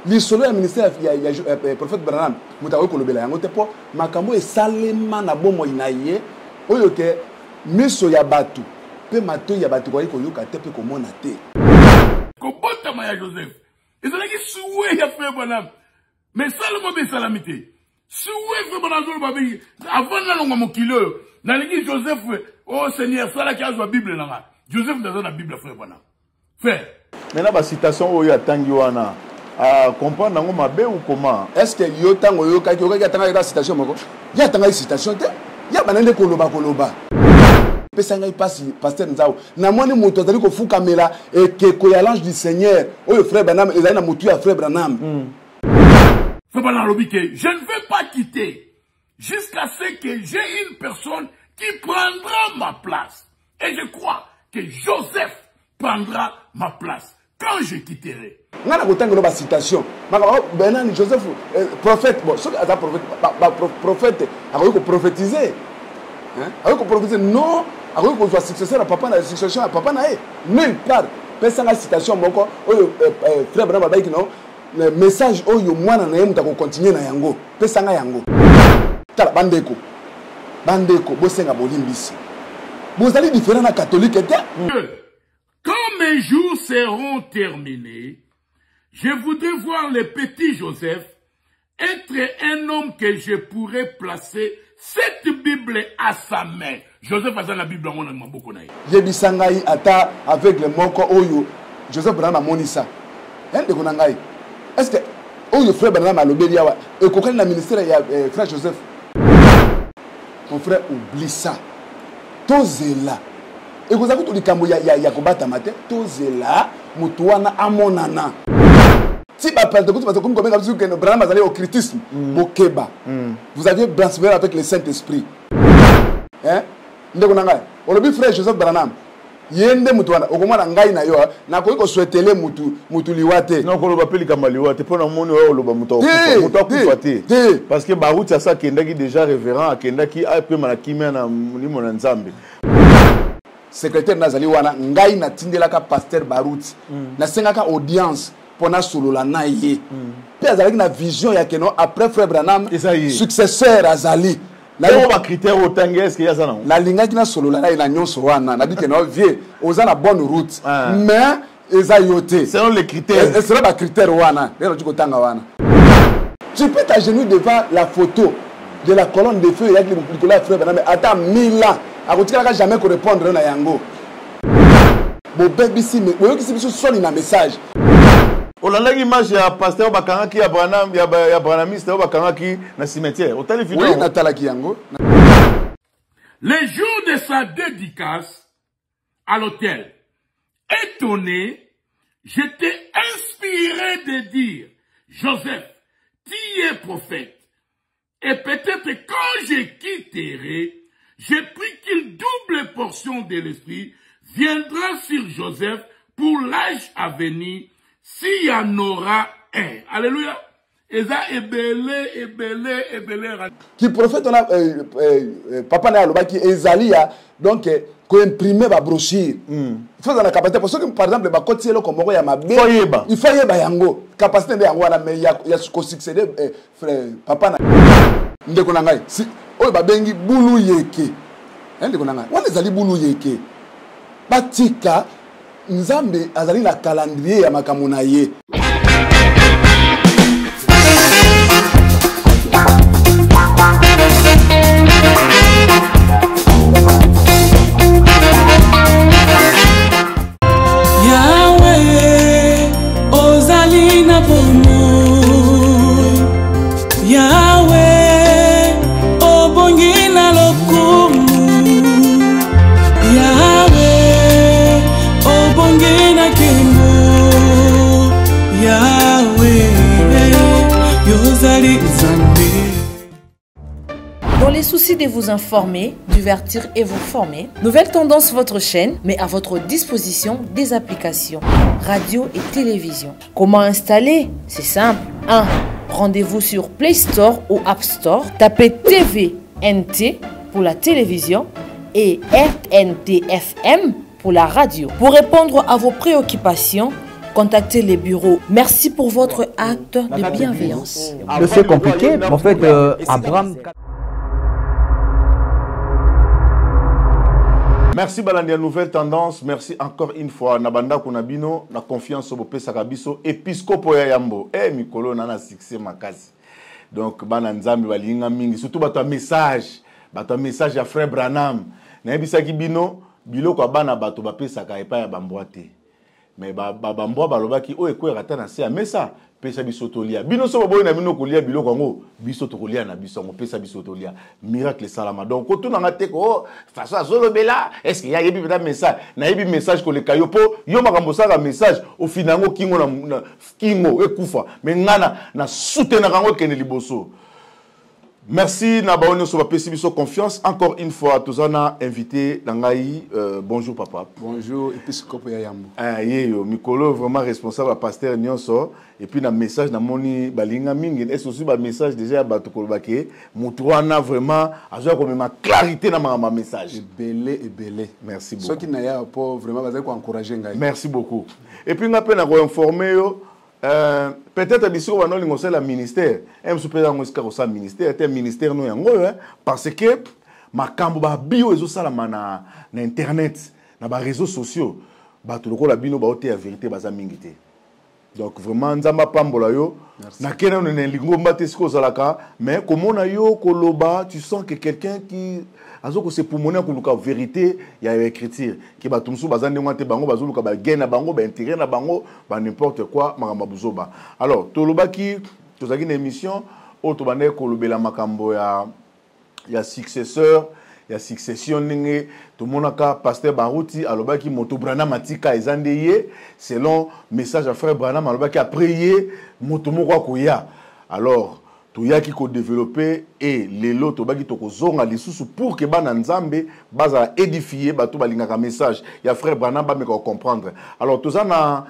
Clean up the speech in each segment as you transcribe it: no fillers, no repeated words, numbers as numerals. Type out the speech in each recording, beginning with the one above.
L'isolo ya ministère ya prophète Branham mutawe kolobela yango te po makambo esalema na bomo inaye oyo ke miso ya batu pe mato ya batu ko yoka te pe komona te ko bota ma ya Joseph ezalaki soué ya frère Branham mais salama be salamité soué frère Branham zo babi avant na longa mokilo na ligi Joseph oh Seigneur sala ki azwa Bible na Joseph dans la Bible frère Branham frère maintenant ba citation oyo atangi wana à comprendre nango mabe ou comment est-ce que yo tango yo kaki atanga la citation moko ya tanga citation te ya banande koloba pesa ngai pasi pasteur Nzao na moni moto azali ko fukamela et que ya l'ange du Seigneur oyo frère Branham ezali na mutu ya frère Branham frère Branham lobike je ne vais pas quitter jusqu'à ce que j'ai une personne qui prendra ma place et je crois que Joseph prendra ma place quand je quitterai. On a une citation. Bernard Joseph, prophète, bon, ceux qui sont prophète, il faut prophétiser. Il faut prophétiser. Non, il faut soit successeur à papa, la succession à papa. Nulle part. Personne n'a citation. Frère Branham a dit non. Le message, moi, je vais continuer à yango. Personne n'a yango. Tala bandeko. Bandeko, bosenga bolimbisi. Vous allez différent à catholique et quand mes jours seront terminés, je voudrais voir le petit Joseph être un homme que je pourrais placer cette Bible à sa main. Joseph a la Bible en mon beaucoup. Yebisangai ata avec le moko oyo Joseph Branham monisa. Est-ce que oyo frère Branham a lobeli awa et kokali na ministère ya frère Joseph. Mon frère oublie ça. Tozela. Et vous avez tout le cambo ya kobata matin, tozela mutuana amonana. Si ba perdre parce que comme que Branham allé au critisme, bokeba. Vous aviez blasphémé avec le Saint-Esprit. Hein? Ndeko nanga. Olobi frère Joseph Branham. Yende mutuana okomana ngai na yo na ko souhaitele mutu liwate. Non ko loba peli kama liwate pona moni o loba mutu akufa te. Parce que baruti ça kendaki déjà révérend akendaki ape manakimia na mulimo na Nzambe. Secrétaire Nazali wana ngai na tindelaka pasteur Baruti na sengaka audience pona solola na ye pe azali na vision ya keno après frère Branham successeur azali na ba critère otange est-ce que ya ça non la linga kina solola na nyonso wana na bike no vie oza na bonne route mais eza yote selon les critères et selon ba critère wana lelo tiko tanga wana tu peux t'agenouiller devant la photo de la colonne de feu ya Nicolas frère Branham attends 1000 ans akotikala jamais ko répondre na yango bo baby si mais oyo kisi biso soni na message olanda image ya pasteur bakangaki ya Branham ya Branhamiste bakangaki na cimetière otali vidéo oui natalaki yango le jour de sa dédicace à l'hôtel étonné j'étais inspiré de dire Joseph tu es prophète et peut-être quand je quitterai j'ai pris qu'une double portion de l'esprit viendra sur Joseph pour l'âge à venir, s'il y en aura un. Alléluia. Eza ebele. Qui prophète on a papa na loba qui ezalia donc ko imprimer ba brochure. Il faut la capacité parce que par exemple ba côté lo comme ya mabe. Il faut yeba yango. Capacité de yango na mais ya ko succéder frère papa na ndeko na ngai. Oyo babengi bulu yeke. Ndeko nanga. Wana ezali bulu yeke. Batika Nzambe azali na calendrier ya makambo na ye. Yahweh ozali na bomo. Yahweh Dans les soucis de vous informer, divertir et vous former, Nouvelle Tendance votre chaîne met à votre disposition des applications, radio et télévision. Comment installer? C'est simple. 1. Rendez-vous sur Play Store ou App Store. Tapez TVNT pour la télévision et RNTFM pour la radio. Pour répondre à vos préoccupations, Contactez les bureaux. Merci pour votre acte de bienveillance. C'est compliqué, mais en fait, Abraham... Merci Balandia Nouvelle Tendance, merci encore une fois. Nabanda Kunabino, na confiance au Bopé Sakabiso, épiscopo ya Yambo. Mikolo nana succès makasi. Donc bana nzambi balinga mingi, surtout bato message ya frère Branham. Na yebisa ki bino, biloko bana bato bapesaka epa ya bamboate. Mais bamboa balobaki o ekwera na se mesa pesa biso tolia. Bino so boboyi na bino kolia biloko ngo biso tokolia na biso ngo pesa biso tolia. Miracle salama. Donc ko tuna ngate ko façon azolobela, est-ce qu'il y a yebi beta message? Na yebi message ko le kayopo, yo makambo sala message au finango kingo na kingo ekufa. Mais ngana na soutenir kango kene liboso. Merci Nabaono sur biso confiance. Encore une fois, tous on a invité Nangaï. Bonjour papa. Bonjour, épiscope Yambo. Yo, Mikolo, vraiment responsable, pasteur Nyonso. Et puis, un message, Namoni Balinga Ming. Est-ce aussi un message déjà à Batokolbake? Moutouana vraiment, à jouer comme ma clarité dans ma message. Belé et belé. Merci beaucoup. Ceux qui n'ont pas vraiment encourager Ngaï. Merci beaucoup. Et puis, on a peine à informer. Peut-être que si on a un ministère, un ministère parce que ma cambo bio et ça na internet, na ba réseaux sociaux, ba tout le ko la bino ba ote la vérité ba za mingité. Donc vraiment nzamba pambola yo na kena on ne lingo mbate siko zalaka, mais comme on a yo koloba, tu sens que quelqu'un qui azoko se pulmoner ko luka vérité ya écriture ki batumsu bazande ngante bango bazuluka ba gena bango ba intérêt na bango ba n'importe quoi makamba buzoba. Alors tolobaki tozaki na émission auto bande ko lobela makambo ya successeur ya succession ninge to monaka pasteur Barouti alobaki moto Branham matika ezandeye selon message à frère Branham alobaki a prier moto moko akoya. Alors tout y a qui développer et les lots to baki to kozonga lisusu pour que bana nzambe baza édifier bato balingaka message ya frère Branham ba me comprendre. Alors tout ça na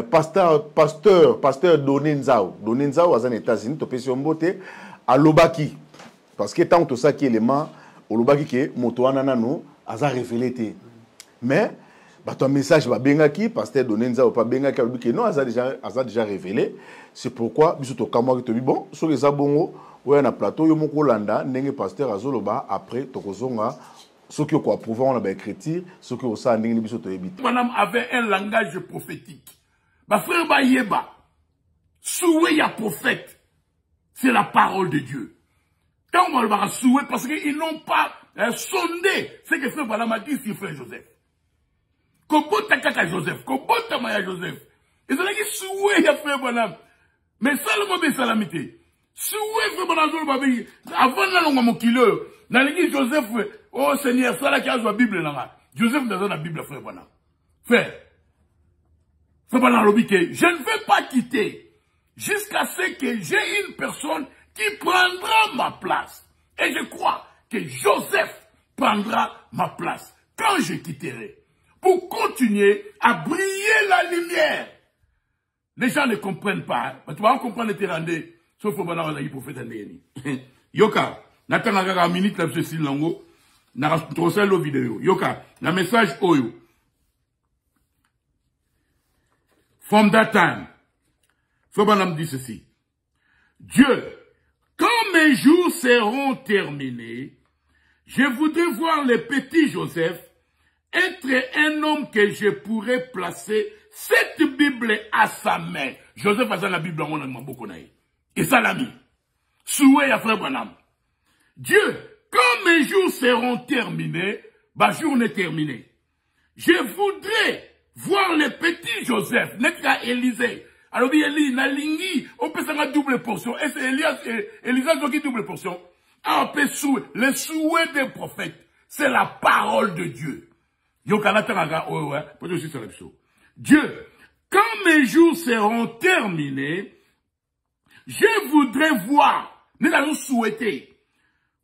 pasteur Donenzao aux États-Unis to pesi mbote alobaki parce que tant tout ça qui élément olobaki que moto wana nano aza révélé. Mais bato message ba bengaki pasteur Donenzao pas bengaki alobaki non aza déjà révélé. C'est pourquoi biso to kamwa to bi bon so les abongo ouais na plateau yo moko landa ndenge pasteur azoloba après to kozonga ceux qui ko approuver on a ba écriture ceux qui osa ndenge biso to ebita. Madame avait un langage prophétique. Ba frère ba yeba soué ya prophète. C'est la parole de Dieu. Quand on va soué parce qu'ils n'ont pas sondé ce que frère Bala m'a dit sur frère Joseph. Kobota kaka Joseph, kobota maya Joseph. Ils ont dit soué ya frère Bala. Mais ça, le mot salamité. Si vous avez avant la langue mokilo, dans l'église Joseph, oh Seigneur, ça là qui a la Bible là. Joseph dans la Bible, frère Bana. Frère Bana l'obité. Je ne vais pas quitter jusqu'à ce que j'ai une personne qui prendra ma place. Et je crois que Joseph prendra ma place quand je quitterai. Pour continuer à briller la lumière. Les gens ne comprennent pas. Tu vas comprendre les Térandais. Sauf que Bana va prophète Andéni. Yoka, n'attends pas une minute là, je suis lango. N'a pas le vidéo. Yoka, le message Oyo. From that time, Fobanam dit ceci. Dieu, quand mes jours seront terminés, je voudrais voir le petit Joseph être un homme que je pourrais placer cette Bible à sa main. Joseph a la Bible en beaucoup. Et ça l'a mis. Souhait à frère Branham. Dieu, quand mes jours seront terminés, ma journée terminée, je voudrais voir le petit Joseph, n'est-ce pas Élisée. Alors, Élie, Nalingi, on peut faire double portion. Et c'est Élisa qui double portion. On peut souhait. Le souhait des prophètes, c'est la parole de Dieu. Dieu, quand mes jours seront terminés, je voudrais voir, nous allons souhaiter,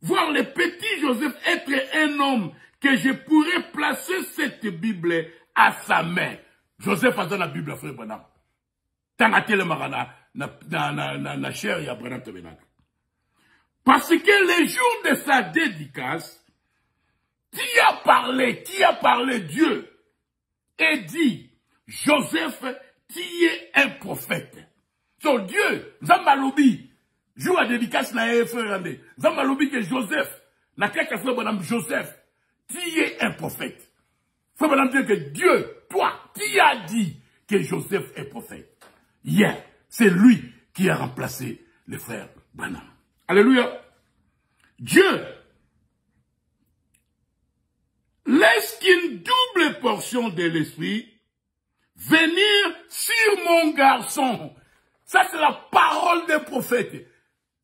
voir le petit Joseph être un homme que je pourrais placer cette Bible à sa main. Joseph a dans la Bible, frère Branham. Tangatele marana, na chair ya Branham Tabernacle. Parce que les jours de sa dédicace, qui a parlé Dieu, et dit, Joseph, tu es un prophète. So Dieu, Zambalobi, joue à dédicace na frère Andé. Zambalobi que Joseph, na quelqu'un frère bonhomme Joseph, tu es un prophète. Frère bonhomme dit que Dieu, toi, qui a dit que Joseph est prophète? Hier, c'est lui qui a remplacé le frère Branham. Alléluia. Dieu laisse qu'une double portion de l'esprit venir sur mon garçon. Ça, c'est la parole des prophètes.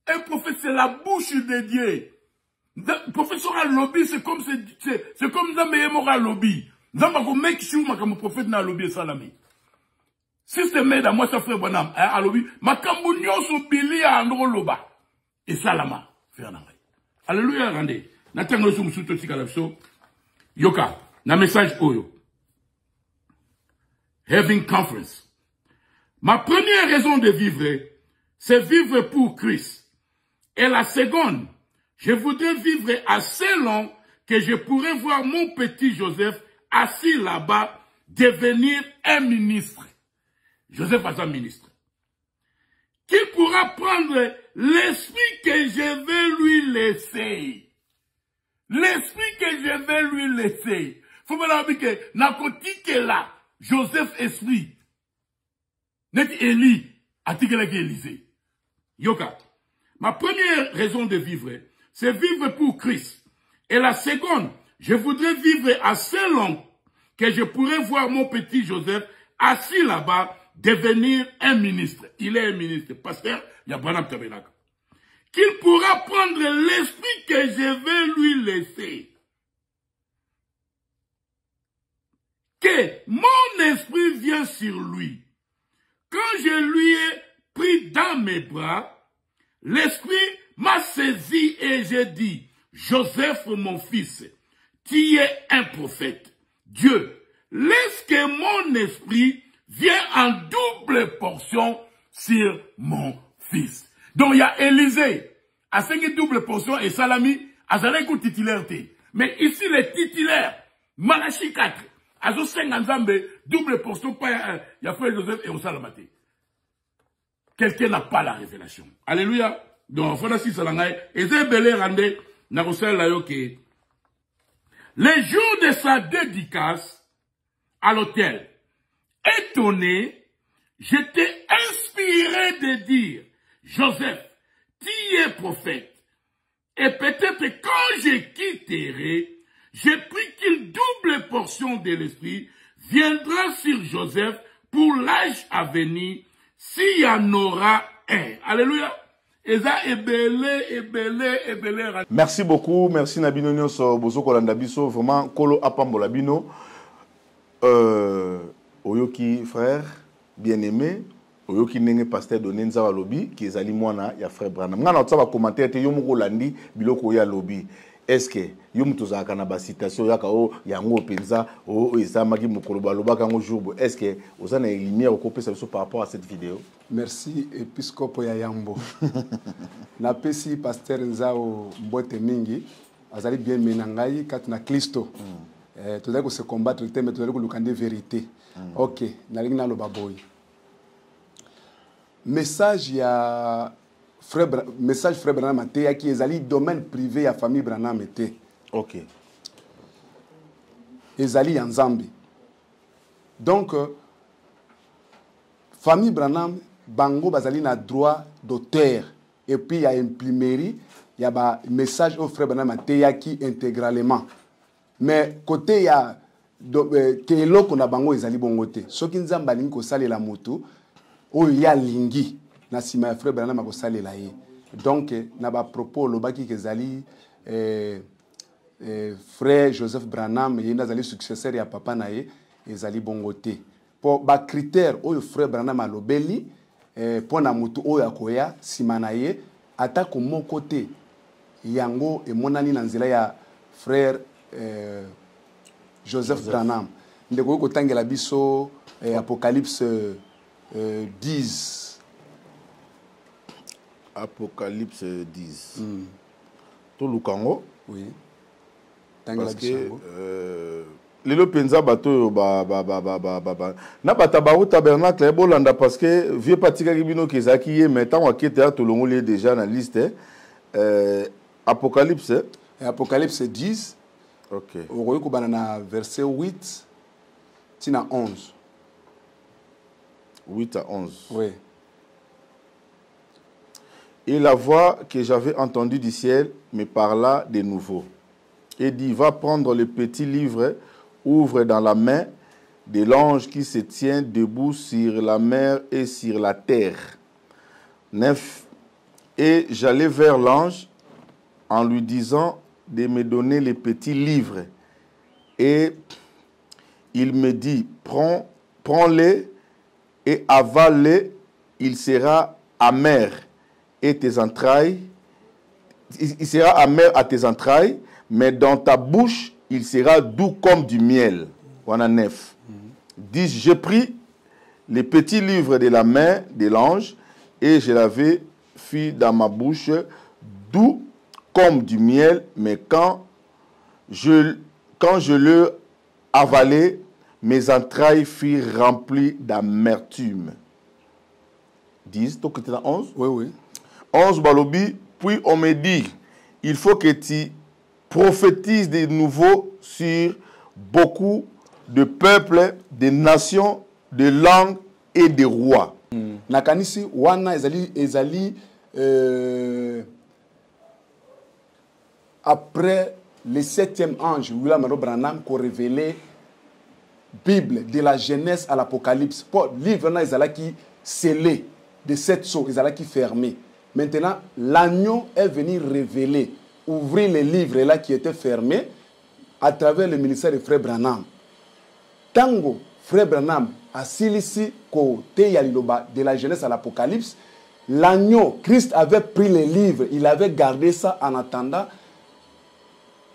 Un prophète, c'est la bouche de Dieu. Le prophète sera lobby, c'est comme Zambé mora lobby. Zamba ko make sure que prophète na lobby salami. Si c'est made à moi, ça fait bonhomme, à lobby, makambu nyoso bili à andro loba. Et salama, faire un alléluia, rendez. Natango sou msuto tikalapso. Yoka, na message oyo. Having conference. Ma première raison de vivre, c'est vivre pour Christ. Et la seconde, je voudrais vivre assez long que je pourrais voir mon petit Joseph assis là-bas devenir un ministre. Joseph est un ministre. Qui pourra prendre l'esprit que je vais lui laisser. L'esprit que je vais lui laisser. Faut me dire que, nakoti que là, Joseph esprit. Net Élie, atikela ki Élisée. Yoka. Ma première raison de vivre, c'est vivre pour Christ. Et la seconde, je voudrais vivre assez long que je pourrais voir mon petit Joseph assis là-bas devenir un ministre. Il est un ministre. Pasteur, il y a Branham Tabernacle. Qu'il pourra prendre l'esprit que je vais lui laisser. Que mon esprit vient sur lui. Quand je lui ai pris dans mes bras, l'esprit m'a saisi et j'ai dit, Joseph, mon fils, tu es un prophète. Dieu, laisse que mon esprit vienne en double portion sur mon fils. Donc il y a Élisée, à 5 double portion et Salami, à Zaleko titulaire. Mais ici, les titulaires, Malachi 4, à 5 Nzambe, double portion, il y a frère Joseph et au Salamate. Quelqu'un n'a pas la révélation. Alléluia. Donc, voilà si Salangaï, et c'est belé randé, n'a pas la yoke. Les jours de sa dédicace à l'hôtel, étonné, j'étais inspiré de dire, Joseph, tu es prophète. Et peut-être quand je quitterai, j'ai pris qu'une double portion de l'esprit viendra sur Joseph pour l'âge à venir, s'il y en aura un. Alléluia. Merci beaucoup, merci Nabino Nyonso, Bozo Kolanda Biso, vraiment, Kolo Apambola Bino, Oyoki frère, bien-aimé, Oyoki Nenge pasteur de Nenza Lobby, qui est Alimwana, ya frère Branham. Nga na tsaba commentaire te yomo Rolandi, biloko ya lobby. Est-ce que yomo tozaka na ba citation yaka o yango penza o ezamaki mokolo balobaka ngo jour. Est-ce que ozana lumière au kopesa biso par rapport à cette vidéo? Merci épiscope ya Yambo. Na pesi pasteur Nzao Mbote mingi azali bien menangai kat na Kristo. Tozali ko se combattre le thème, tozali ko lukande vérité. OK, na lingi na lo baboy. Message ya frère message frère Branham Maté qui ezali domaine privé ya famille Branham Maté. OK. Ezali en Zambie. Donc famille Branham bango bazali na droit d'auteur et puis il y a imprimerie, il y a ba message au frère Branham Maté qui intégralement. Mais côté ya ke eloko na bango ezali bongo te. Soki nzamba lingi ko salela moto o ya lingi na sima ya frère Branham ko salela ye. Donc na ba propos lobaki ke zali frère Joseph Branham yenda zali successeur ya papa na ye ezali bongo te. Pour ba critère oyo frère Branham alobeli pour na moto oyo akoya sima na ye ata ko mon côté yango e monani na nzela ya frère Joseph Branham. Ndeko ko tangela biso Apocalypse 10. Apocalypse 10. Tout le Congo. Oui. Parce que lelo penza bato na batabaru tabernacle bolanda parce que vieux patika kibino kezaki ye mais tant akete to longoli déjà na liste Apocalypse Apocalypse 10. OK. Au banana verset 8 tina 11. 8 à 11. Oui. Et la voix que j'avais entendue du ciel me parla de nouveau et dit, va prendre le petit livre, ouvre dans la main de l'ange qui se tient debout sur la mer et sur la terre. 9. Et j'allai vers l'ange en lui disant de me donner le petit livre. Et il me dit, prends-le et avale-le, il sera amer. Et tes entrailles, il sera amer à tes entrailles, mais dans ta bouche, il sera doux comme du miel. Voilà 9. 10. Je pris le petit livre de la main de l'ange et je l'avais fait dans ma bouche, doux comme du miel, mais quand je le avalai, mes entrailles furent remplies d'amertume. 10. Donc, tu es dans 11? Oui, oui. 11 balobi, puis on me dit, il faut que tu prophétises de nouveau sur beaucoup de peuples, de nations, de langues et de rois. Nakanisi wana ezali après le 7e ange, William Branham, qui a révélé Bible de la Genèse à l'Apocalypse. Pour livre là, ezalaki scellé de 7 sceaux, ezalaki fermé. Maintenant, l'agneau est venu révéler, ouvrir les livres là qui étaient fermés à travers le ministère de Frère Branham. Tango, Frère Branham a silisi côté yaliloba de la Genèse à l'Apocalypse. L'agneau, Christ avait pris les livres, il avait gardé ça en attendant.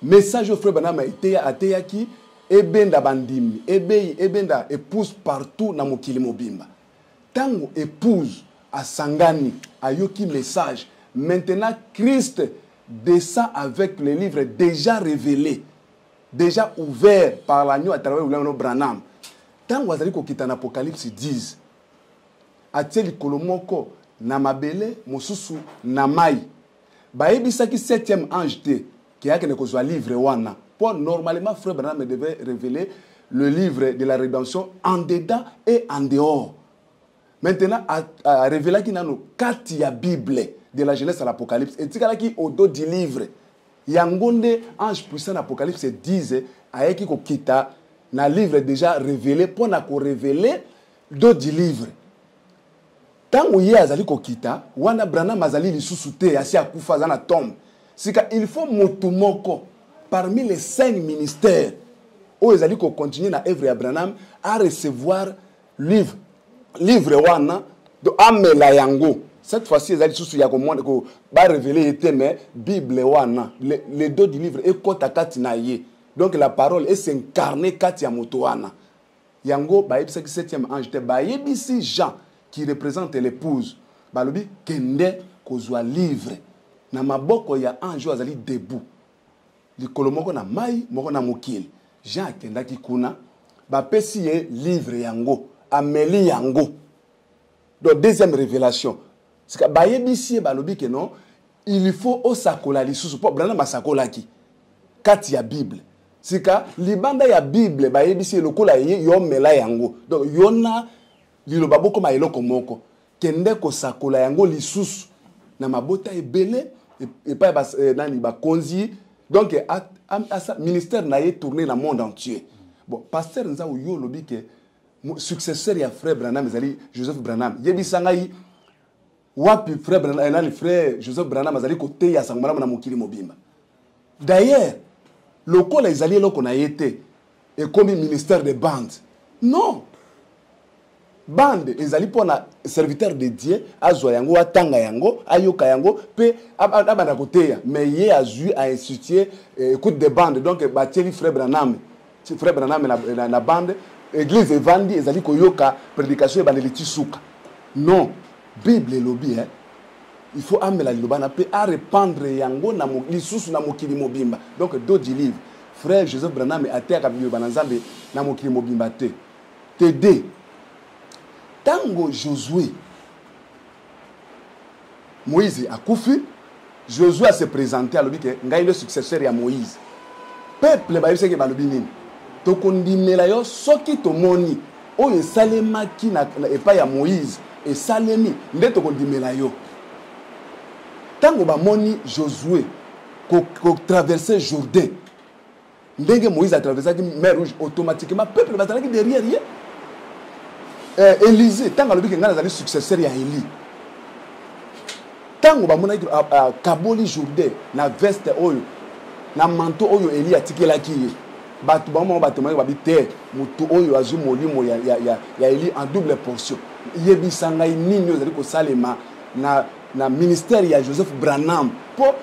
Message au Frère Branham a été ateyaki, ebenda bandimi, ebenda épouse partout na mokili mobimba. Tango épouse à Sangani, à Yoki message. Maintenant, Christ descend avec les livres déjà révélés, déjà ouverts par l'agneau à travers William Branham. Tant que vous avez en Apocalypse 10, Atieli Kolomoko, Namabele, Mosusu, Namai. Baebisa qui 7e ange qui a un livre wana. Pour normalement, Frère Branham devait révéler le livre de la rédemption en dedans et en dehors. Maintenant, à révéler qu'il y a 4 Bible de la Genèse à l'Apocalypse. Et il y a au dos du livre. Il y a un ange puissant l'Apocalypse 10 avec qui kita na livre déjà révélé pour na ko révéler dos du livre. Tant où il y a azali ko kita, wana Branham azali lisusu te asi akufa na tombe. Sika il faut motumoko parmi les 5 ministères où azali ko continuer na œuvre ya Branham à recevoir livre wana do amela yango. Cette fois-ci ezali lisusu ya ko monde ko ba révéler était mais Bible wana les dos du livre et kota kati na ye. Donc la parole est s'incarner kati ya moto wana. Yango ba yebisa ki 7e ange te ba yebisi Jean qui représente l'épouse. Ba lobi kende kozwa livre na maboko ya ange azali debout. Likolo moko na mai moko na mokili. Jean akendaki kuna ba pesi ye livre yango ameli yango. Donc deuxième révélation. C'est que ba yebisi ba lobi que non, il faut osakola lisusu po brana masakola ki kati ya Bible. C'est que libanda ya Bible ba yebisi lokola ye yo mela yango. Donc yona liloba boko ma eloko moko kende ko sakola yango lisusu na mabota ebele et pas nani ba konzi. Donc ministère na ye tourner dans le monde entier. Bon pasteur nza yo lobi que successeur ya frère Branham ezali Joseph Branham yebisanga yi wapi frère Branham nani frère Joseph Branham azali côté ya sangmala na mokili mobimba. D'ailleurs le col les alliés là qu'on a été et comme ministère de bande. Non. Bande les alliés pour un serviteur dédié à Zoyango, à Tanga Yango, à Yoka Yango, pe à côté. Mais il a eu à instituer écoute de bande. Donc Batieli frère Branham, frère Branham la bande, église Evandi, les alliés Koyoka, prédication et bandeliti souka. Non. Bible et lobby hein. Il faut amener la lobana à répandre yango na lisusu na mokili mobimba. Donc d'autres livres. frère Joseph Branham ateyaka biloba na Nzambe na mokili mobimba te. T2 tango Josué Moïse akufi, Josué se présenté à l'objet que ngai le successeur ya Moïse. Peuple ba yebisaki balobi nini? To kondimela yo soki to moni oyo salemaki na epa ya Moïse et salemi nde to kondimela yo. Tango ba moni Josué ko traverser Jourdain. Ndenge Moïse a traversé la mer Rouge automatiquement peuple va traverser derrière rien. Élisée tango lobi que ngana zali successeur ya Élie. Tango ba mona kaboli Jourdain na veste oyo na manteau oyo Élie atikelaki ye. Batu ba mo batu ba bité mutu oyo azu molimo ya Élie en double portion. Yebisanga nini ozali ko salema na ministère ya Joseph Branham po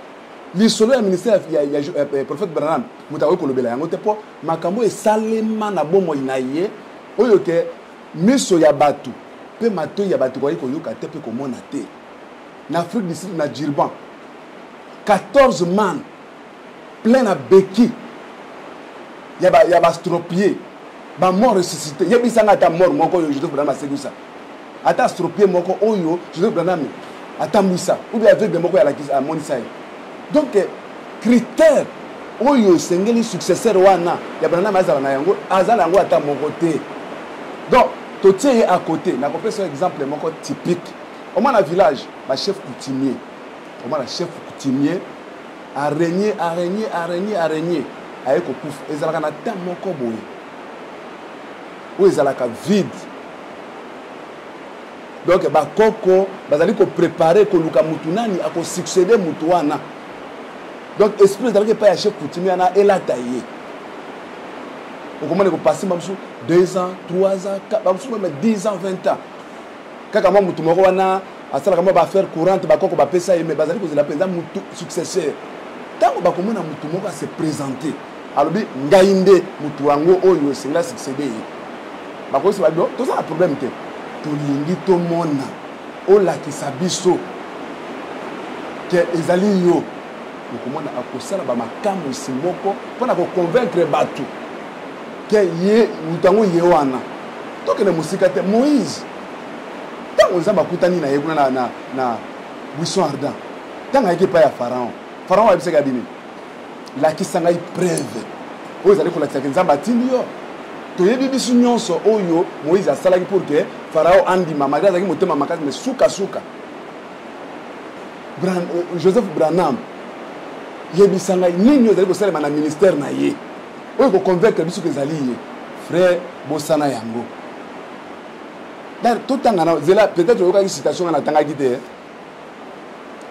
lisolo ya ministère ya prophète Branham mutawe ko lobela yango te po makambo e salema na bomo inaye oyo ke miso ya batu pe mato ya batu ko yoka te pe ko mona te. En Afrique du Sud, na Djirban, 14 man plein à béquille. Il y a stropié, ba mort ressuscité. Il y a bisanga ta mort moko yo Joseph Branham segusa. Ata stropié moko oyo Joseph Branham ata musa ou bien avec des moko ya la Monisai. Donc critère oyo sengeli successeur wana ya Branham azala na yango azala ata moko te. Donc to tie à côté, na ko pesa exemple moko typique. Au moins, dans le village, le chef coutumier, le chef coutumier a régné. Avec le pouf, ils ont un temps moko boy. Où ils ont vide. Donc, bah koko, bah allez préparer que Luka Mutunani a succéder Mutuana. Donc, esprit de pas chef coutumier na et la taillé. On commence à passer 2 ans, 3 ans, 4 ans, même 10 ans, 20 ans. Kaka mo mutu moko wana asala kama ba faire courante ba koko ba pesa yeme bazali ko zela penza mutu successeur tango ba komona mutu moko se présenter alobi ngainde mutu wango oyo singa succéder ba ko se ba do to ça problème te to lingi to mona o la kisabiso ke ezali yo komona akosala ba makamu simoko pona ko convaincre batu ke ye mutu wango ye wana to ke na musika te Moïse on a bakutani na yekuna na buisson ardent tanga yeke pa ya pharaon a biseka bini la kisanga preuve oyo zali ko la tsaka nzamba atindi yo to yebi bisu nyonso oyo Moïse asalaki pour que pharaon andima malgré zaki motema makasi mais suka Joseph Branham yebi sanga nini zali ko salema na ministère na ye oyo ko convaincre bisu ke zali ye frère bosana yango. Tout le temps, peut-être qu'il y a une citation dans la guide.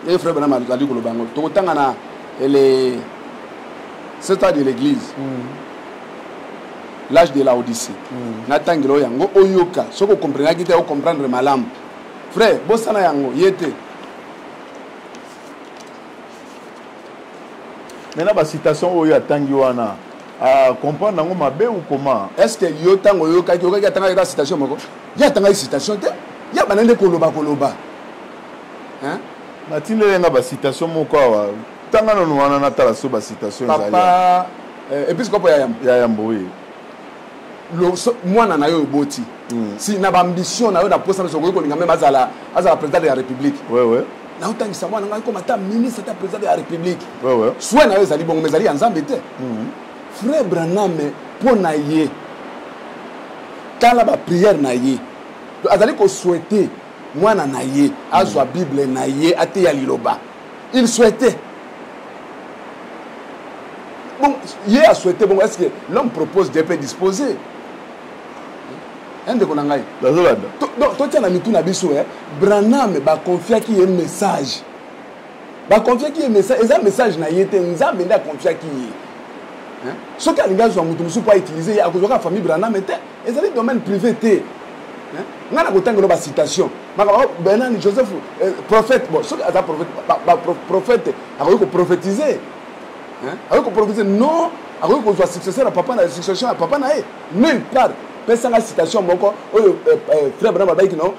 Les frères Branham a dit que tout le temps, c'est de l'église. L'âge de la Odyssée. Nathan Gilo Yango, Oyoka. Ce que vous comprenez, vous comprendre malam. Frère, Bossana Yango, Yete. Maintenant, la citation Oyo Tangiwana. À comprendre ma bé ou comment est-ce que yo tango yo ka yo ka tanga la citation moko ya tanga citation te ya banande koloba hein matinde nga ba citation moko wa tanga no wana na tala so ba citation za papa episcope ya yambo oui lo mwana na yo boti si na ba ambition na yo na posa so ko linga même azala président de la République ouais na utangisa mwana nga comme ata ministre ata président de la République ouais soit na yo zali bongo mais zali nzambe te frère Branham pour naïe kala ba prière naïe azali ko souhaiter mwana naïe azwa bible naïe ate ya liloba il souhaitait bon il a souhaité bon est-ce que l'homme propose Dieu peut disposer ende ko nangai dazolada to tena mitu na biso Branham ba confier ki un message ba confier ki un message eza message naïe te nzambe nda confier ki ce que les gars ont pas utilisé à cause de la famille Branham était et domaine privé on a une citation Bernard Joseph prophète bon ce prophète a prophétisé non a soit successeur à papa na succession à papa na nulle part personne la citation moko frère Branham ba non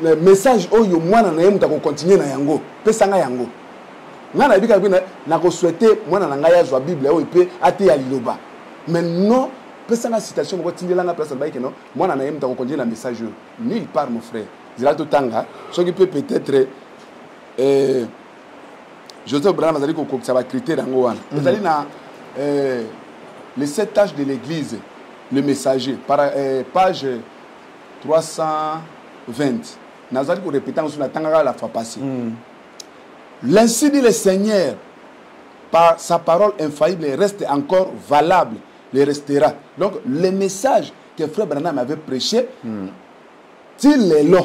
le message oyo mwana na yemu ta continuer na yango pesanga yango. Nana bika bina na ko souhaiter mwana na ngaya zwa Bible o ipe ate ya liloba. Mais non, personne n'a citation, moi, tu dis là, place que non, moi, on a même conduire un message nulle part, mon frère. Zila tout tanga, ce qui peut peut-être Joseph Branham a dit que ça va critère en Gohan. Vous allez dans les 7 tâches de l'église, le messager, page 320. Nous allons répéter sur la tanga la fois passée. L'ainsi dit le Seigneur, par sa parole infaillible, reste encore valable, il restera. Donc, le message que Frère Branham avait prêché, s'il est là,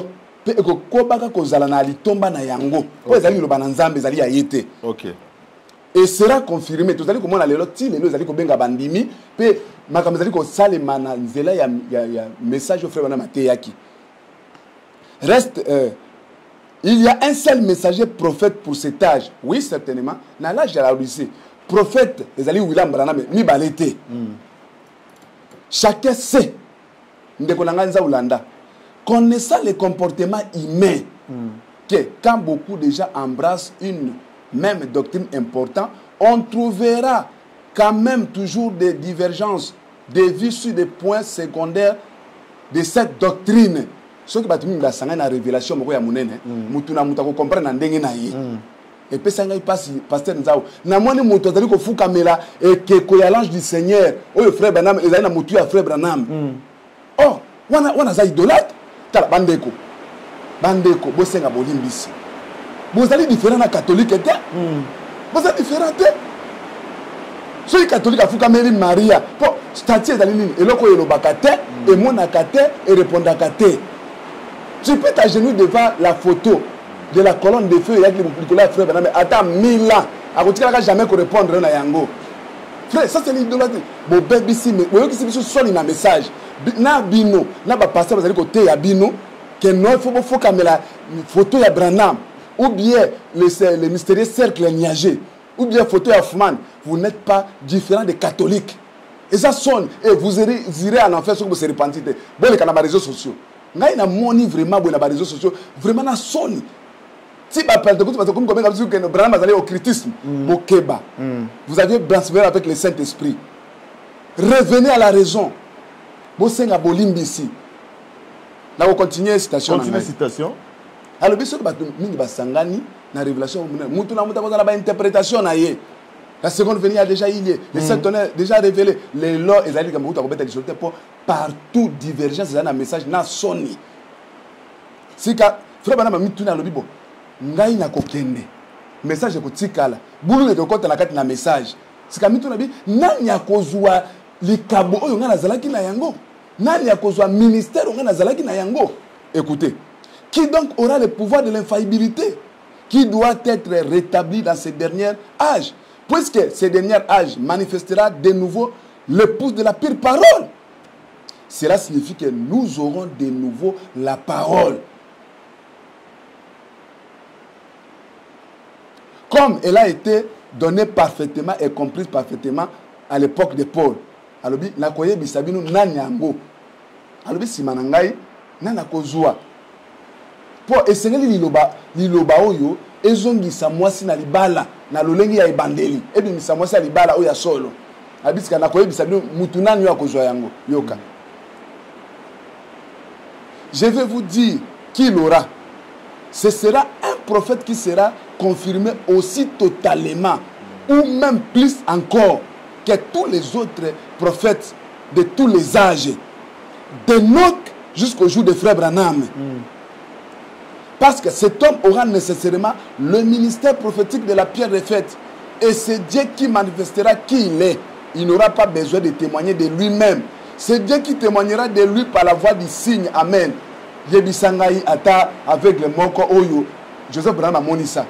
et sera confirmé. Tout à l'heure, comment on a le il est là, benga bandimi, et makamazali ko sale mananzela ya message au Frère Branham Teyaki. Reste. Il y a un seul messager prophète pour cet âge. Oui, certainement. Dans l'âge de la Russie, prophète, les alliés William Branham, mi balete. Chacun sait, connaissant les comportements humains, que quand beaucoup de gens embrassent une même doctrine importante, on trouvera quand même toujours des divergences, des vues sur des points secondaires de cette doctrine. Ce qui va être la révélation, mutuna mutako comprendre na ndenge na ye. Et puis ça ngai passe pasteur Nzao. Na moni mutu azali ko fuka mela et que koya l'ange du Seigneur. Oh frère Branham, ezali na mutu ya frère Branham. Oh, wana za idolâtre. Tala bandeko. Bandeko bosenga bolimbisi. Bozali différent na catholique te? Bozali différent te? Soki catholique afuka meli Maria. Po statue ezali nini? Eloko elobaka te, et monaka te, et répondaka te. Tu peux t'agenouiller devant la photo de la colonne de feu et Nicolas Frère Branham. Attends 1000 ans. À côté, il n'y a jamais qu'à répondre à Yango. Frère, ça c'est l'idolâtrie. Mon bébé ici, mais vous voyez que c'est sur un message. Na bino, na ba pasteur vous allez côté ya bino, que non il faut que la photo ya Branham ou bien le mystérieux cercle niagé ou bien photo ya Hoffman, vous n'êtes pas différent des catholiques. Et ça sonne et vous irez en enfer si vous se repentez. Bon les canaux réseaux sociaux. Ngai na moni vraiment bon les réseaux sociaux vraiment na sonne. Si ba perte parce que comme que Branham allait au critisme, Bokeba. Vous avez blasphémé avec le Saint-Esprit. Revenez à la raison. Bosenga bolimbi ici. Là on continue citation. Continue citation. Alors biso ba mingi basangani na révélation mutu na muta ba interprétation na ye. La seconde venue a déjà il est. Les sept tonnerres déjà révélé. Les lois et ali comme muta ko beta discuter pour partout divergence dans un message na soni. Sika frère bana mitu na lobibo. Ngai na kokende. Message ko tikala. Bulu ne ko na kati na message. Sika mitu na bi nani akozwa likabo oyo ngana zalaki na yango. Nani akozwa ministère ngana zalaki na yango. Écoutez. Qui donc aura le pouvoir de l'infaillibilité qui doit être rétabli dans ces derniers âges, puisque ces derniers âges manifestera de nouveau le pouce de la pire parole. Cela signifie que nous aurons de nouveau la parole. Comme elle a été donnée parfaitement et comprise parfaitement à l'époque de Paul. Alors, la koye bisabinu nanyango. Alors, si manangai nanakozua. Pour esengeli liloba oyo ezongisa mwasi na libala na lolengi ya ebandeli ebimisa mwasi ya libala oyo ya solo abisika na koyebisa bino mutu nani yo akozwa yango yoka. Je vais vous dire qu'il aura. Ce sera un prophète qui sera confirmé aussi totalement ou même plus encore que tous les autres prophètes de tous les âges, d'Enoch jusqu'au jour de Frère Branham. Parce que cet homme aura nécessairement le ministère prophétique de la pierre refaite. Et c'est Dieu qui manifestera qui il est. Il n'aura pas besoin de témoigner de lui-même. C'est Dieu qui témoignera de lui par la voix du signe. Amen. Yebisangai ata avec le moko oyo. Joseph Branham monisa.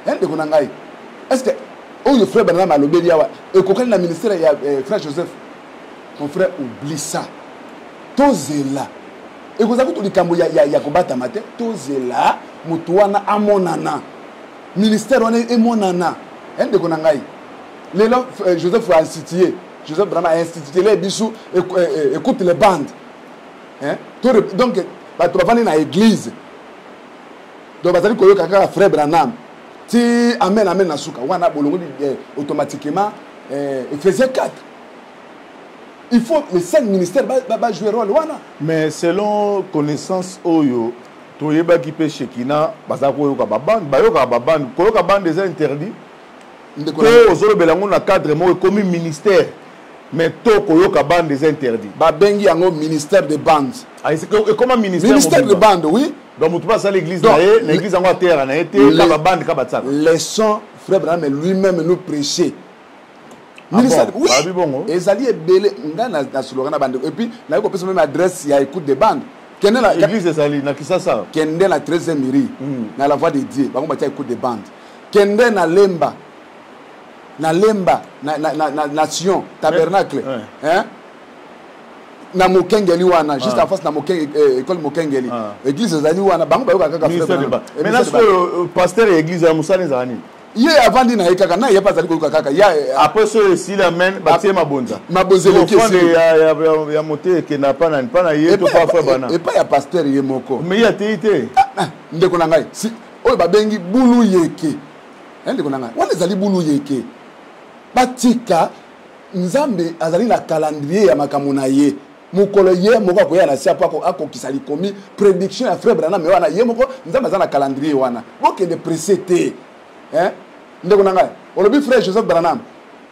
Est-ce que oyo frère Branham a l'obédiawa et quand le ministère ya frère Joseph, ton frère oublie ça. Tozela. Et vous avez tout le cambo ya kobata mate tozela mutuana amonana ministère on est monana ende konangai lelo Joseph a institué Joseph Branham a institué les bisous écoute les bandes hein donc ba to bafani na église donc bazali koyo kaka frère Branham ti amen amen nasuka wana bolongo automatiquement Ephésiens 4 il faut les 5 ministères jouer rôle wana. Mais selon connaissance oyo toyeba ki pe Shekina bazako yoka babande bayoka babande koyoka bande des interdits que ozolo belango na cadre mo comme ministère mais to koyoka bande des interdits ba bengi yango ministère de bande. Ah c'est comment ministère de bande oui. Donc tu passes à l'église l'église en terre na été ka bande ka batsaka. Laissons frère Branham lui-même nous prêcher. Ministère oui. Ezali ebele ngana na slogan bande et puis na ko pesa même adresse ya écoute de bande. L'église de Sali, na Kisasa. Kende la 13e mairie, na la voix de Dieu, ba ngomba écoute de bande. Kende na Lemba, na nation, tabernacle, hein? Na Mokengeli wana, juste en face na école Mokengeli. Église Zali wana, ba ngomba yoka kaka frère. Mais là ce pasteur et église ya Musani Zani. Ye avant dina ekaka na ye pas zali ko kaka ya après ce si la main batie mabonza le kesi ya moté que n'a pas na ye to pas frère bana et pas ya pasteur ye moko mais ya teité ndeko na ngai si oyo ba bengi bulu yeke ndeko na ngai wana zali bulu yeke batika nzambe azali na calendrier ya makambo na ye mukolo ye moko ko ya na sia pako akokisa likomi prédiction ya frère Branham wana ye moko nzambe azana calendrier wana bokende précéder hein ndeko na ngai olobi frère Joseph Branham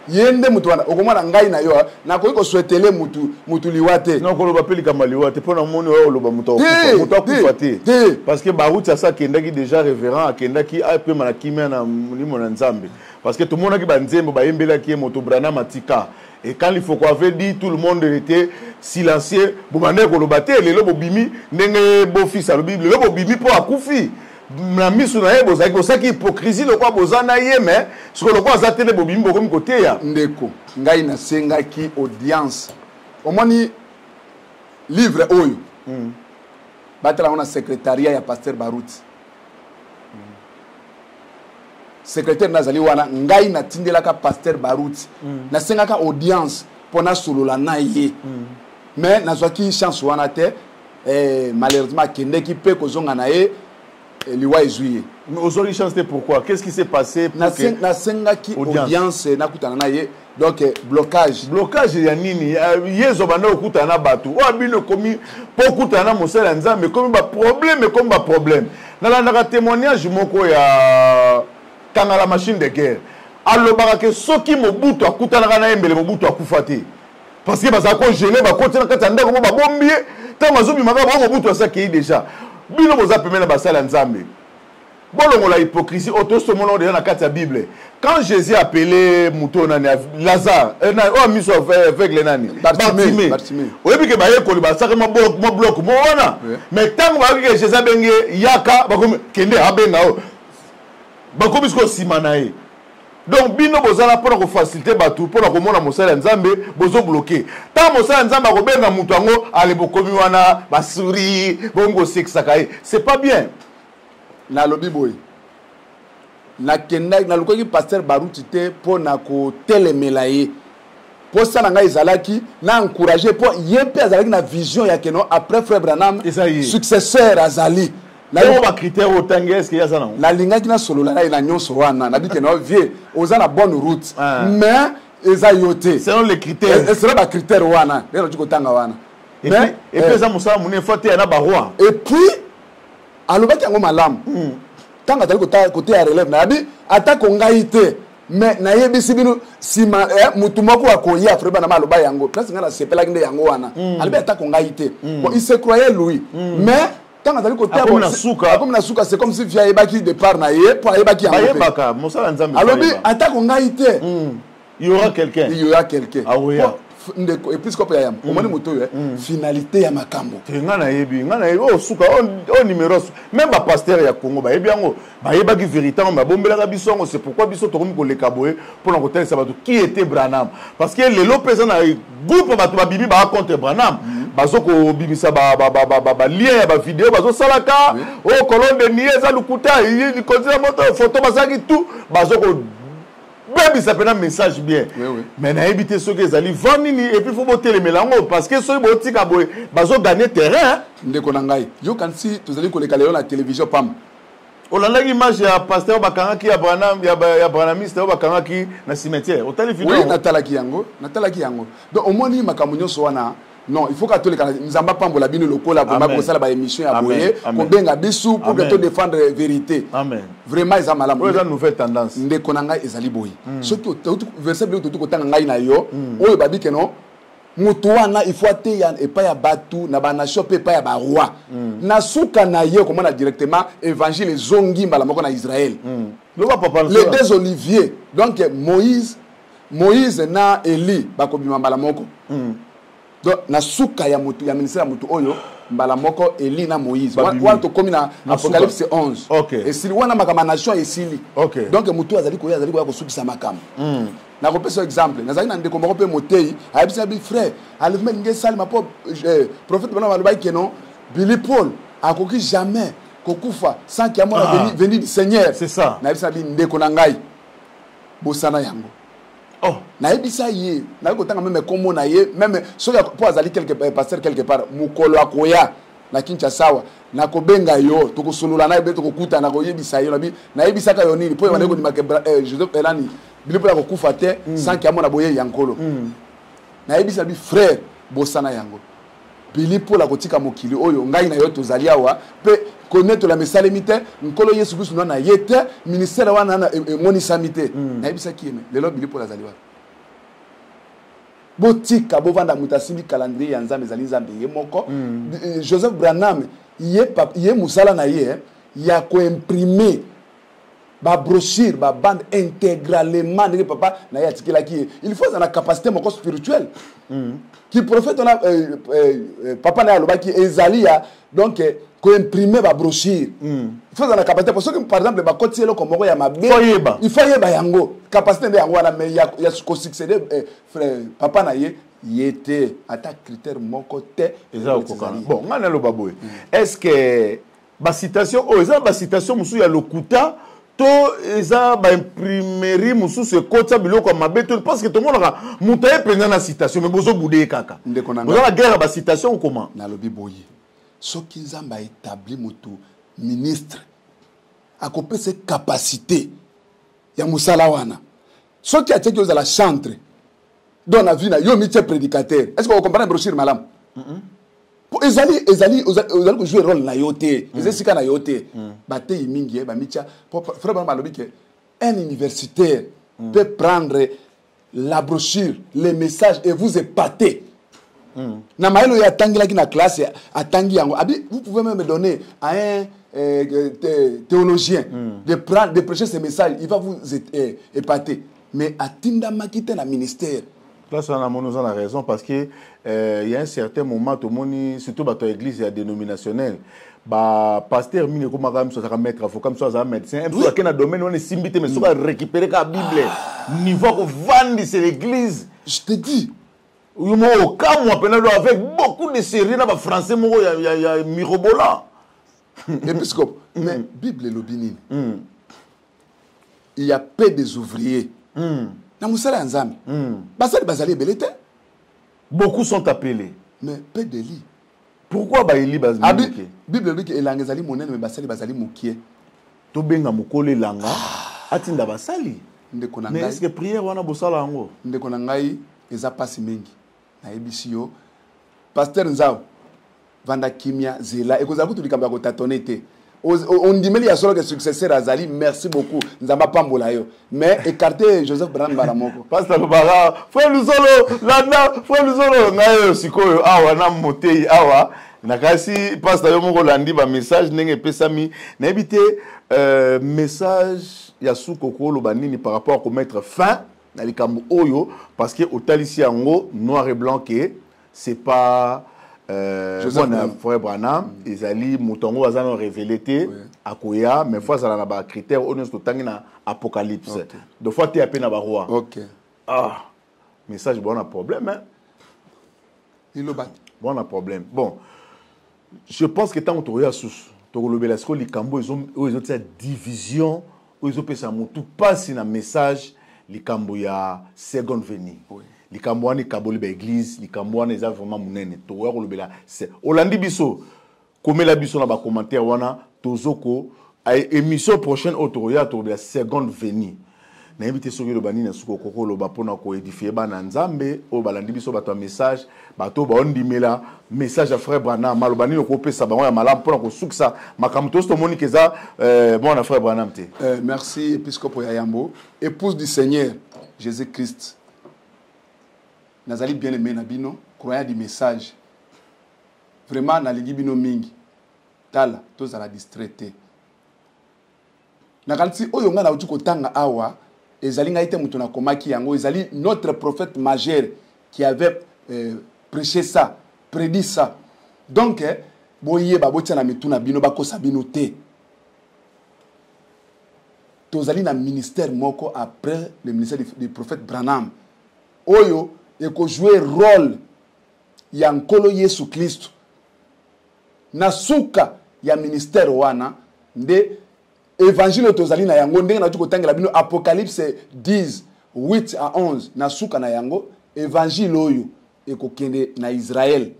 yende mutu wana okomana ngai na yo na ko ko souhaitele mutu liwate non ko loba peli kama liwate pona moni o loba mutu akufa te parce que baruti ça kendaki déjà révérend akendaki après mana kimia na limo na nzambe parce que tout le monde qui banzembo ba yembela ki moto Branham atika et quand il faut quoi avait dit tout le monde était silencieux bomane ko loba te lelo bobimi ndenge bo fils alobi lelo bobimi po akufi na misu na ye bozaki bosaki hypocrisie lokwa bozana ye mais ce que lokwa azatele bobimi bokomi côté ya ndeko ngai na sengaki audience omoni livre oyo batala on a secrétariat ya pasteur Baruti secrétaire nazali wana ngai na tindelaka pasteur Baruti na sengaka audience pona solola na ye mais nazwaki chance wana te malheureusement kendeki pe kozonga na ye liwa ezuye mais aujourd'hui chance pourquoi qu'est-ce qui s'est passé pour que na sengaki audience na kutana na ye donc blocage ya nini yezo bana okutana na batu o abino komi po kutana mosala nzambe komi ba problème na la témoignage moko ya kangala machine de guerre alobaka ke soki mobutu akutana na embele mobutu akufate parce que baza ko gêner ba kotina kata ndako ba bombie tant mazobi maka ba mobutu asaki déjà bino boza pemena basala nzambe bolongo la hypocrisie autosomona déjà na kati ya Bible quand Jésus appelé muto nani Lazare na miso avec les nani Bartimée oyebi ke baye ko ba saka mo bloc mo wana mais tant ba ke Jésus benge yaka bakomi kende abenga o bakomi sko simanae donc bino bozala pour ko faciliter batu pour ko mona mosala nzambe bozo bloquer ta mosala nzambe ko benga mutu ngo ale bokomi wana basuri bongo sexaka c'est pas bien na lobi boy na kenda na lukoki pasteur Baruti te po na ko telemela ye po sana ngai zalaki na encourager po yempe azalaki na vision ya keno après frère Branham successeur azali na ba critère otange est-ce qu'il y a ça non la lingaki na solo la na nyonso wana na bike na vie oza na bonne route mais eza yote selon les critères et selon ba critère wana lelo tiko tanga wana et puis ça musa mune fote na ba roi et puis alobaki yango malamu tanga tali côté ya relève na bi atako ngai te mais na yebisi bino sima mutu moko akoya frère na maloba yango place ngana sepela kinde yango wana albi atako ngai te bon il se croyait lui mais tant que côté comme na suka c'est comme si via ebaki départ na ye pour ebaki yango bayebaka mosala nzambe alobi atako ngai te il y aura quelqu'un ah oui ndeko episcope ya yam omoni moto yo finalité ya makambo ngana yebi o suka o numéro même ba pasteur ya Congo ba yebi yango ba yebaki vérité on ba bombelaka bisongo c'est pourquoi biso tokomi ko leka boye pour na kotel sabatu qui était Branham parce que le lopeza na groupe ba to ba bibi ba contre Branham bazoko bimisa ba lien ya ba vidéo bazo salaka o colonne de nieza lukuta il continue moto photo basaki tout bazoko Baby ça peut un message bien. Mais na éviter ceux qui allent vanini et puis faut botter les mélanges parce que ceux qui boy bazo gagner terrain. Ndeko na ngai. Yo kan si tozali ko lekala yo na télévision pam. Olanda image ya pasteur bakangaki ya branamiste bakangaki na cimetière. Otali vidéo. Oui, natalaki yango. Donc au moins ni makamunyo soana. Non, il faut que tous les Canadiens, nous avons pas la bine lokola pour pour ça la émission à boyer, pour benga bisu pour que défendre la vérité. Amen. Vraiment ils ont mal. Oui, une nouvelle tendance. Ndekonanga ezali boy. Surtout verset bi tout kotanga ngai na yo, oyo babi ke non. Mutu wana il faut ateya et pas ya batu na ba nation pe pas ya ba roi. Na suka na ye comment na directement évangile zongi mbala moko na Israël. Les deux Olivier. Donc Moïse na Eli bakobima mbala moko. Donc na suka ya mutu ya ministère mutu oyo mbala moko Eli na Moïse wanto komi na Apocalypse 11. Et si wana makama nation esili. Donc mutu azali ko sukisa makama. Na kopesa exemple nazali na ndeko moko pe motei ayebisa bi frère alevme nge sali ma prophète bana maloba kenon Billy Paul akoki jamais kokufa sans qu'il y ait venu du Seigneur. C'est ça. Na yebisa bi ndeko na ngai bosana yango. Oh, na ebisa ye, na ko tanga même comme na ye, même so ya po azali quelque pasteur quelque part, mukolo akoya na Kinshasa na ko benga yo, to ko solula na ebe to ko kuta na ko yebisa yo na ebisa ka yo nini, po wana ko ni Joseph Elani, bilipo ya ko kufa te sans qu'il y ait boye yankolo. Na ebisa bi frère bosana yango. Bilipo la kotika mokili oyo ngai na yo tozali awa pe connaître la mesalemite nkolo Yesu Kristo na yete ministère wana na moni samite na ebisa kieme lelo bilipo la zaliwa botika bovanda mutasimi calendrier ya nzambe zali nzambe ye moko Joseph Branham ye musala na ye ya ko imprimer ba brochure ba bande intégralement ne papa na ya tikela ki il faut la capacité moko spirituelle qui prophète on a papa na loba ki ezalia donc ko imprimer ba brochure il faut la capacité parce que par exemple ba kotielo ko moko ya mabe il faut yeba yango capacité de yango wana mais ya ko succéder papa na ye yete ata critère moko te bon ngana loba boy est-ce que ba citation ba citation musu ya lokuta to eza ba imprimerie musu se kota biloko mabeto parce que tout le monde a mutaye penza na citation mais bozo boudé kaka bozo la guerre ba citation comment na lobi boye soki nzamba établi mutu ministre akopé ses capacités ya musala wana soki ateki oza la chantre dans la vie na yo métier prédicateur est-ce que vous comprenez brochure malam ezali ko jouer rôle na yote ezali sika na yote bate mingi ba mitia frère ba malobi que un universitaire peut prendre la brochure les messages et vous épater na maelo ya tangila ki na classe atangi yango abi vous pouvez même me donner à un théologien de prêcher ces messages il va vous épater mais atinda makite na ministère. Là, ça nous a raison parce que y a un certain moment, tout le monde, surtout dans l'église dénominationnelle, pasteur mine comme un ça maître, faut comme ça un médecin. Un peu qui a domaine on est simbité mais ça va récupérer la Bible. Niveau qu'on vend c'est l'église. Je te dis. Au cas moi avec beaucoup de séries là français moi il y a mirobola. Épiscope, mais Bible est l'obinine. Il y a peu des ouvriers. Na musala nzambe bazali belete beaucoup sont appelés mais peu de lits pourquoi ba eli bazali Bible dit que elanga zali monene mais bazali mukie to benga mukole langa atinda basali ndeko na ngai mais est-ce que prière wana bosala ngo ndeko na ngai eza pasi mingi na ebisi yo pasteur Nzao vanda kimia zela ekozala kutu likamba ko tatonete on dit mais il y a solo que successeur Azali merci beaucoup nzamba pambola yo mais écarter Joseph Branham baramoko pasteur bara frère Luzolo landa frère Luzolo ngayo sikoyo awa na motei awa nakasi pasteur yo moko landi ba message ndenge pesami na ebité message ya sukoko lo banini par rapport à mettre fin na likambo oyo parce que otalisi yango noir et blanc que c'est pas frère Branham ezali mutongo azana révélé à Koya mais fois ça na ba critère on est totangi na apocalypse de fois tu appena ba roi message bon a problème hein il le bat bon a problème bon je pense que tant que tu sous to lobela sko likambo ils ont cette division ils ont pesa mutu passe na message likambo ya second venue likambo wana kaboli ba église likambo wana eza vraiment munene to ya kolobela c'est olandi biso komela biso na ba commentaire wana tozoko émission prochaine autour de la seconde venue. Na invité sur le bani na suko koko lo ba pona ko édifier ba na nzambe o balandi biso ba to message ba to ba ondimela message à frère Branham malobani ko pesa ba ya malam pona ko suksa makamto sto moni keza mon frère Branham te. Merci épiscope Yayambo, épouse du Seigneur Jésus-Christ. Nazali bien aimé na bino, croyant du message. Vraiment na ligi bino mingi. Tala tous à la distraité. Na kanti oyo nga na utuko tanga awa ezali nga ite mutu na komaki yango ezali notre prophète majeur qui avait prêché ça, prédit ça. Donc boye ba botia na mituna bino bakosa bino te. Tozali na ministère moko après le ministère du prophète Branham. Oyo eko jouer rôle ya nkolo Yesu Kristo. Na suka ya ministère wana nde évangile tozali na yango ndenge na tuko tangela bino Apocalypse 10 8 à 11 na suka na yango évangile oyo ekokende na Israël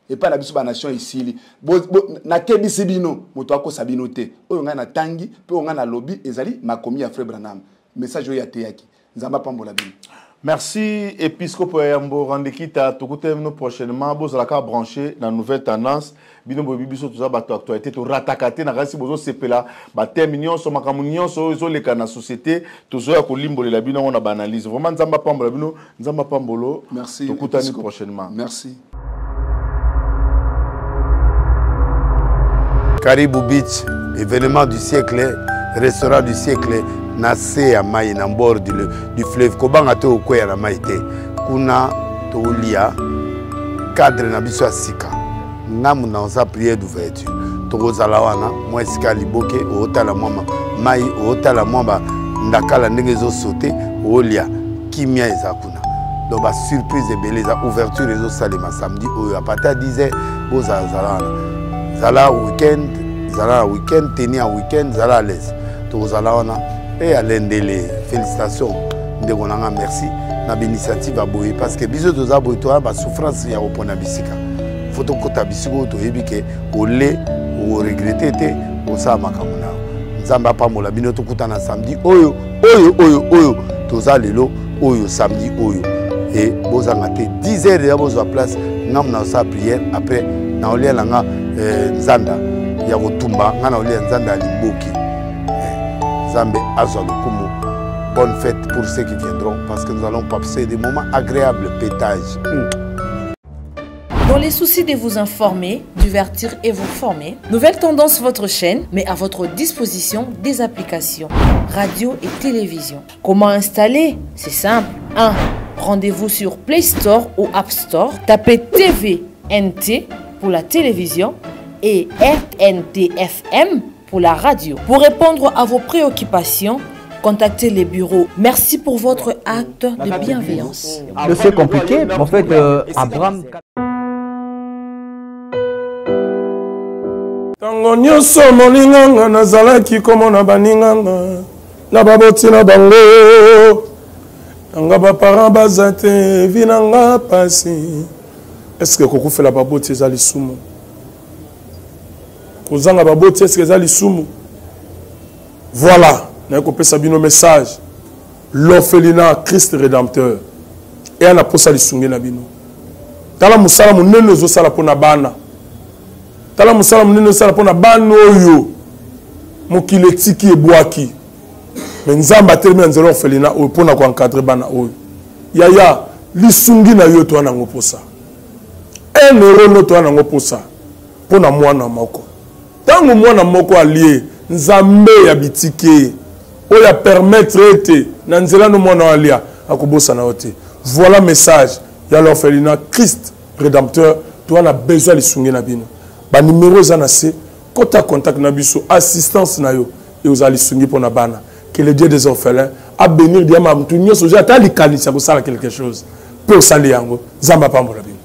et pas na biso ba nation isili na kebisi bino moto akosa bino te oyo nga na tangi pe nga na lobby ezali makomi ya frère Branham message oyo ateyaki nzamba pambola bino. Merci épiscope Yayambo Randekita tokote nous prochainement bozalaka branché na nouvelle tendance bino bobibiso toza bato actualité to ratakate na kasi bozo sepela ba termination so makamunyo so zo leka na société tozo ya kolimbolela bino on a banalise vraiment nzamba pambola bino nzamba pambolo. Merci tokutani prochainement. Merci. Caribou Beach, événement du siècle, restaurant du siècle. Nase ya mai na bord du fleuve kobanga to okoya na mai te kuna to lia cadre na biso asika ngamu na sa prière d'ouverture to kozala wana moi sika liboke otala mama mai otala mama ndakala ndenge zo sauter olia kimia ezakuna donc ba surprise ebele za ouverture ezo salema samedi oyo à partir de 10h boza zala weekend tenir weekend zala à l'aise to kozala wana. Et à l'endele, félicitations, ndeko merci na l'initiative à boye parce que biso toza boye to ba souffrance ya opona bisika. Photo kota bisiko to ebike olé o regretter te o sa makamuna. Nzamba pambola bino to kutana samedi oyo toza lelo oyo samedi oyo et bozanga te 10h ya bozo place ngam na sa prière après na olia langa nzanda ya kotumba ngana olia nzanda liboki. Zambé Azalokumu. Bonne fête pour ceux qui viendront parce que nous allons passer des moments agréables, pétage. Dans les soucis de vous informer, divertir et vous former, Nouvelle Tendance, votre chaîne, met à votre disposition des applications, radio et télévision. Comment installer? C'est simple. 1. Rendez-vous sur Play Store ou App Store. Tapez TVNT pour la télévision et RNTFM pour la radio. Pour répondre à vos préoccupations, contactez les bureaux. Merci pour votre acte de bienveillance. C'est compliqué, mais en fait, Abraham... Tango nyoso molinganga nazalaki komona baninganga na baboti na bango nanga baparent baza te vinanga pasi. Est-ce que kokufela baboti ezali sumu? Kozanga baboti est-ce que ezali sumu? Voilà, na kopesa bino message. L'orphelinat Christ rédempteur. Et ana posa lisungi na bino. Tala musala munene zo sala pona bana. Tala musala munene sala pona bana oyo. Mokile tiki ebwaki. Mais nzamba telemi nzelo orphelinat oyo pona ko encadrer bana oyo. Yaya lisungi na yo to na ngoposa. 1 euro no to na ngoposa. Pona mwana moko. Tango mwana moko allié nzambe ya bitike oya permettre ete na nzela no mwana alia akobosa na ote. Voilà message ya l'orphelinat Christ rédempteur to na besoin lisungi na bino. Ba numéro za na se kota contact na biso assistance na yo et aux lisungi pona bana. Que le Dieu des orphelins a bénir diama mtu nyoso ja ta likanisa ko sala quelque chose. Pe osali yango zamba pambola bino.